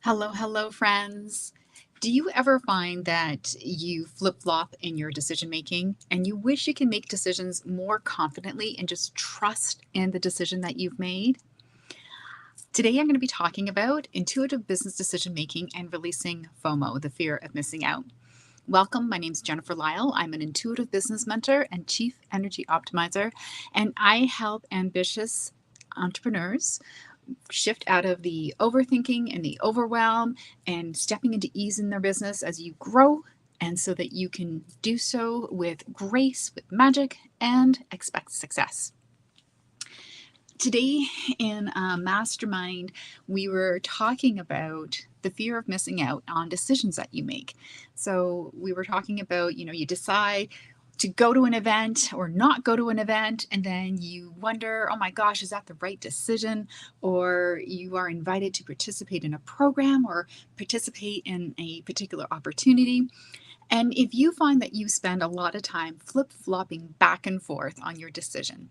Hello, hello, friends. Do you ever find that you flip flop in your decision making and you wish you can make decisions more confidently and just trust in the decision that you've made? Today, I'm going to be talking about intuitive business decision making and releasing FOMO, the fear of missing out. Welcome. My name is Jennifer Lyle. I'm an intuitive business mentor and chief energy optimizer, and I help ambitious entrepreneurs shift out of the overthinking and the overwhelm and stepping into ease in their business as you grow, and so that you can do so with grace, with magic, and expect success. Today in Mastermind, we were talking about the fear of missing out on decisions that you make. So we were talking about, you decide to go to an event or not go to an event, and then you wonder, oh my gosh, is that the right decision? Or you are invited to participate in a program or participate in a particular opportunity. And if you find that you spend a lot of time flip-flopping back and forth on your decision,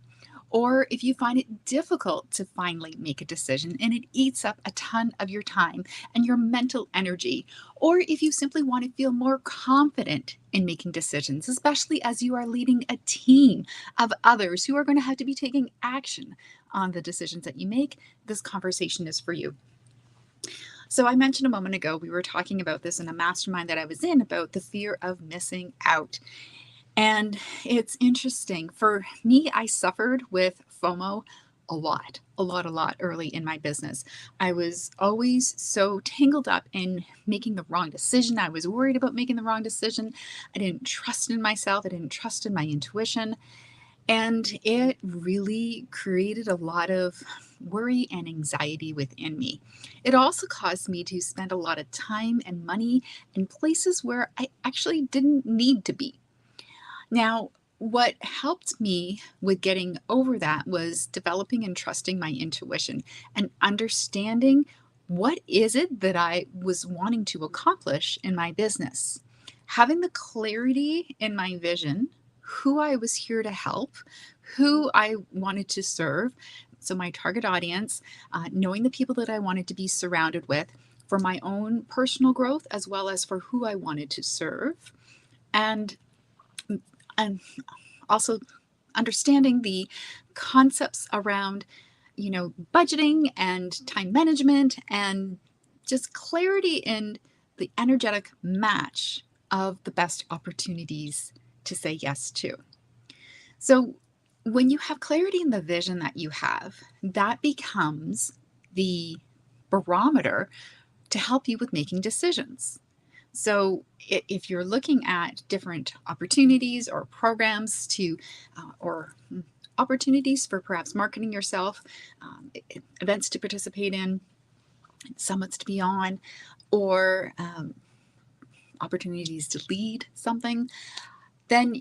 or if you find it difficult to finally make a decision and it eats up a ton of your time and your mental energy, or if you simply want to feel more confident in making decisions, especially as you are leading a team of others who are going to have to be taking action on the decisions that you make, this conversation is for you. So I mentioned a moment ago, we were talking about this in a mastermind that I was in about the fear of missing out. And it's interesting. For me, I suffered with FOMO a lot early in my business. I was always so tangled up in making the wrong decision. I was worried about making the wrong decision. I didn't trust in myself. I didn't trust in my intuition. And it really created a lot of worry and anxiety within me. It also caused me to spend a lot of time and money in places where I actually didn't need to be. Now, what helped me with getting over that was developing and trusting my intuition and understanding what is it that I was wanting to accomplish in my business. Having the clarity in my vision, who I was here to help, who I wanted to serve, so my target audience, knowing the people that I wanted to be surrounded with for my own personal growth as well as for who I wanted to serve. And also understanding the concepts around, budgeting and time management and just clarity in the energetic match of the best opportunities to say yes to. So when you have clarity in the vision that you have, that becomes the barometer to help you with making decisions. So if you're looking at different opportunities or programs or opportunities for perhaps marketing yourself, events to participate in, summits to be on, or opportunities to lead something, then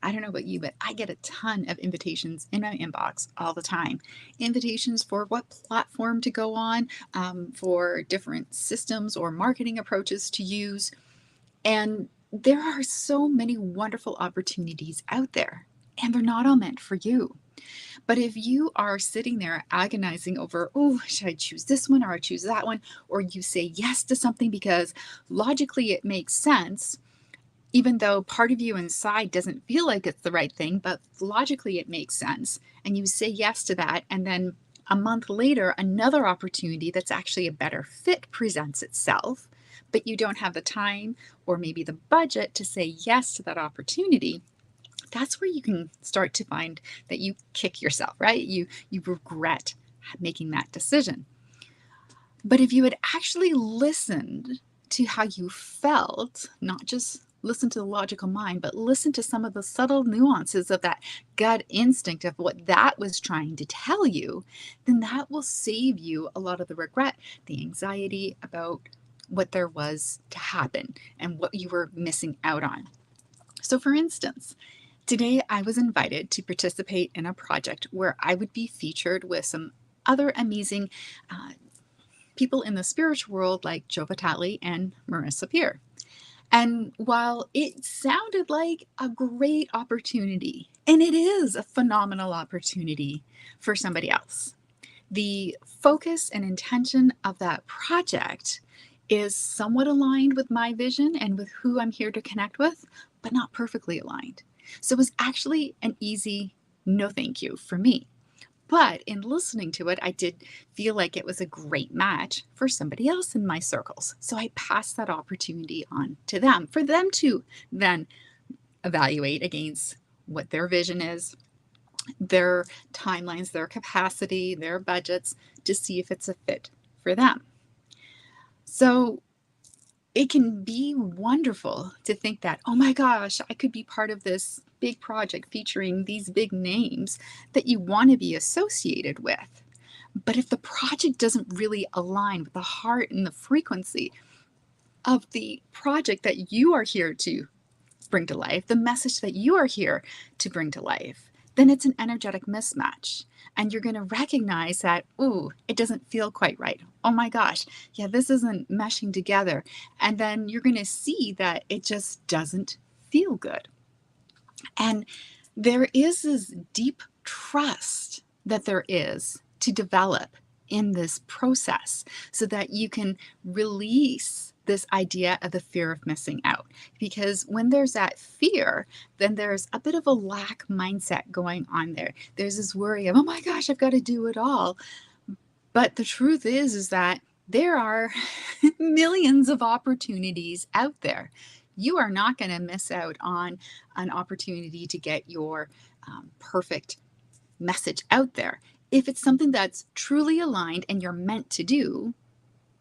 I don't know about you, but I get a ton of invitations in my inbox all the time. Invitations for what platform to go on, for different systems or marketing approaches to use. And there are so many wonderful opportunities out there, and they're not all meant for you. But if you are sitting there agonizing over, oh, should I choose this one or I choose that one, or you say yes to something because logically it makes sense, even though part of you inside doesn't feel like it's the right thing, but logically it makes sense, and you say yes to that, and then a month later, another opportunity that's actually a better fit presents itself, but you don't have the time or maybe the budget to say yes to that opportunity. That's where you can start to find that you kick yourself, right? You regret making that decision. But if you had actually listened to how you felt, not just listen to the logical mind, but listen to some of the subtle nuances of that gut instinct of what that was trying to tell you, then that will save you a lot of the regret, the anxiety about what there was to happen and what you were missing out on. So, for instance, today I was invited to participate in a project where I would be featured with some other amazing people in the spiritual world like Joe Vitale and Marissa Peer. And while it sounded like a great opportunity, and it is a phenomenal opportunity for somebody else, the focus and intention of that project is somewhat aligned with my vision and with who I'm here to connect with, but not perfectly aligned. So it was actually an easy no thank you for me. But in listening to it, I did feel like it was a great match for somebody else in my circles. So I passed that opportunity on to them for them to then evaluate against what their vision is, their timelines, their capacity, their budgets, to see if it's a fit for them. So it can be wonderful to think that, oh my gosh, I could be part of this big project featuring these big names that you want to be associated with. But if the project doesn't really align with the heart and the frequency of the project that you are here to bring to life, the message that you are here to bring to life, then it's an energetic mismatch. And you're going to recognize that, ooh, it doesn't feel quite right. Oh my gosh, yeah, this isn't meshing together. And then you're going to see that it just doesn't feel good. And there is this deep trust that there is to develop in this process so that you can release this idea of the fear of missing out. Because when there's that fear, then there's a bit of a lack mindset going on there. There's this worry of, oh my gosh, I've got to do it all. But the truth is that there are millions of opportunities out there. You are not going to miss out on an opportunity to get your perfect message out there. If it's something that's truly aligned and you're meant to do,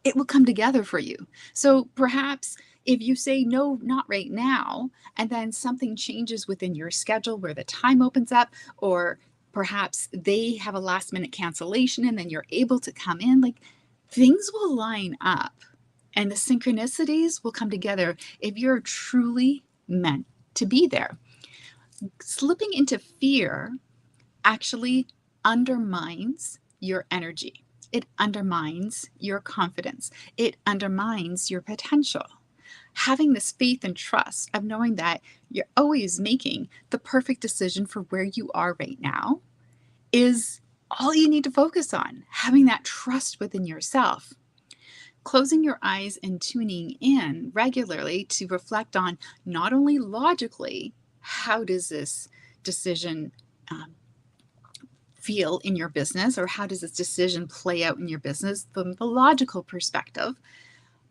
it will come together for you. So perhaps if you say no, not right now, and then something changes within your schedule where the time opens up, or perhaps they have a last minute cancellation and then you're able to come in, like things will line up and the synchronicities will come together if you're truly meant to be there. Slipping into fear actually undermines your energy. It undermines your confidence. It undermines your potential. Having this faith and trust of knowing that you're always making the perfect decision for where you are right now is all you need to focus on. Having that trust within yourself. Closing your eyes and tuning in regularly to reflect on not only logically, how does this decision feel in your business, or how does this decision play out in your business from the logical perspective,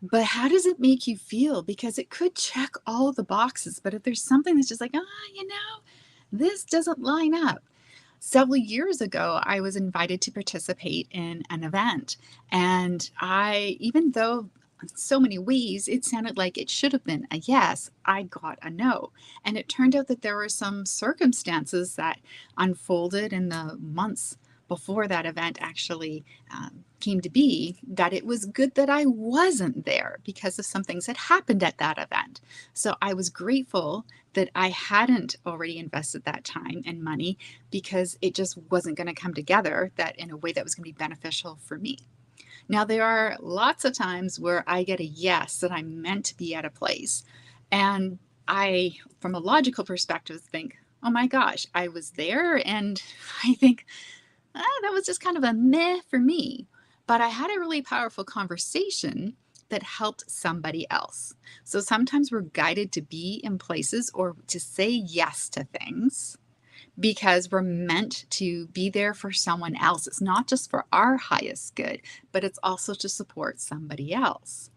but how does it make you feel? Because it could check all the boxes, but if there's something that's just like, this doesn't line up. Several years ago, I was invited to participate in an event, and even though in so many ways it sounded like it should have been a yes, I got a no. And it turned out that there were some circumstances that unfolded in the months before that event actually came to be, that it was good that I wasn't there because of some things that happened at that event. So I was grateful that I hadn't already invested that time and money, because it just wasn't going to come together that in a way that was going to be beneficial for me. Now, there are lots of times where I get a yes that I'm meant to be at a place. And I, from a logical perspective, think, oh my gosh, I was there. And I think that was just kind of a meh for me. But I had a really powerful conversation that helped somebody else. So sometimes we're guided to be in places or to say yes to things because we're meant to be there for someone else. It's not just for our highest good, but it's also to support somebody else.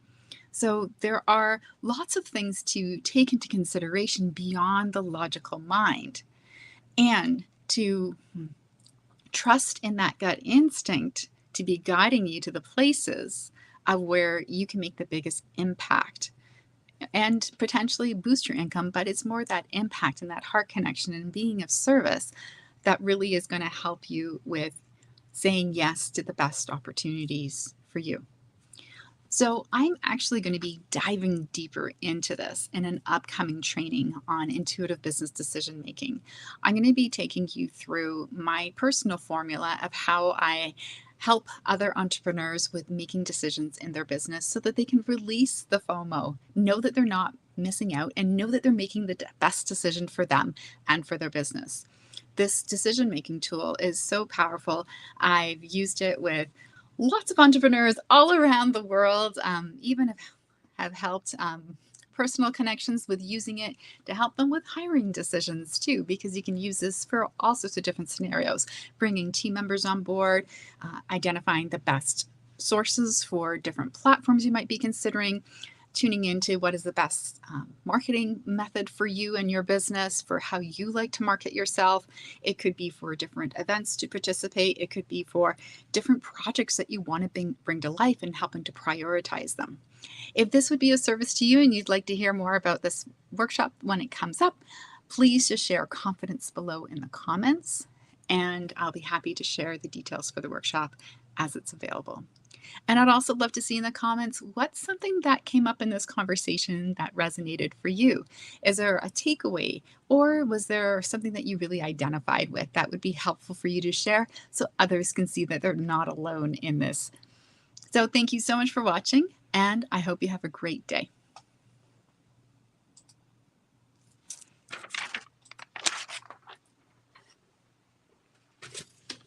So there are lots of things to take into consideration beyond the logical mind, and to trust in that gut instinct to be guiding you to the places of where you can make the biggest impact and potentially boost your income. But it's more that impact and that heart connection and being of service that really is going to help you with saying yes to the best opportunities for you. So I'm actually going to be diving deeper into this in an upcoming training on intuitive business decision making. I'm going to be taking you through my personal formula of how I help other entrepreneurs with making decisions in their business so that they can release the FOMO, know that they're not missing out, and know that they're making the best decision for them and for their business. This decision-making tool is so powerful. I've used it with lots of entrepreneurs all around the world, even have helped personal connections with using it to help them with hiring decisions too, because you can use this for all sorts of different scenarios, bringing team members on board, identifying the best sources for different platforms you might be considering, tuning into what is the best marketing method for you and your business, for how you like to market yourself. It could be for different events to participate. It could be for different projects that you want to bring to life and helping to prioritize them. If this would be a service to you and you'd like to hear more about this workshop when it comes up, please just share confidence below in the comments, and I'll be happy to share the details for the workshop as it's available. And I'd also love to see in the comments what's something that came up in this conversation that resonated for you. Is there a takeaway, or was there something that you really identified with that would be helpful for you to share so others can see that they're not alone in this? So thank you so much for watching, and I hope you have a great day.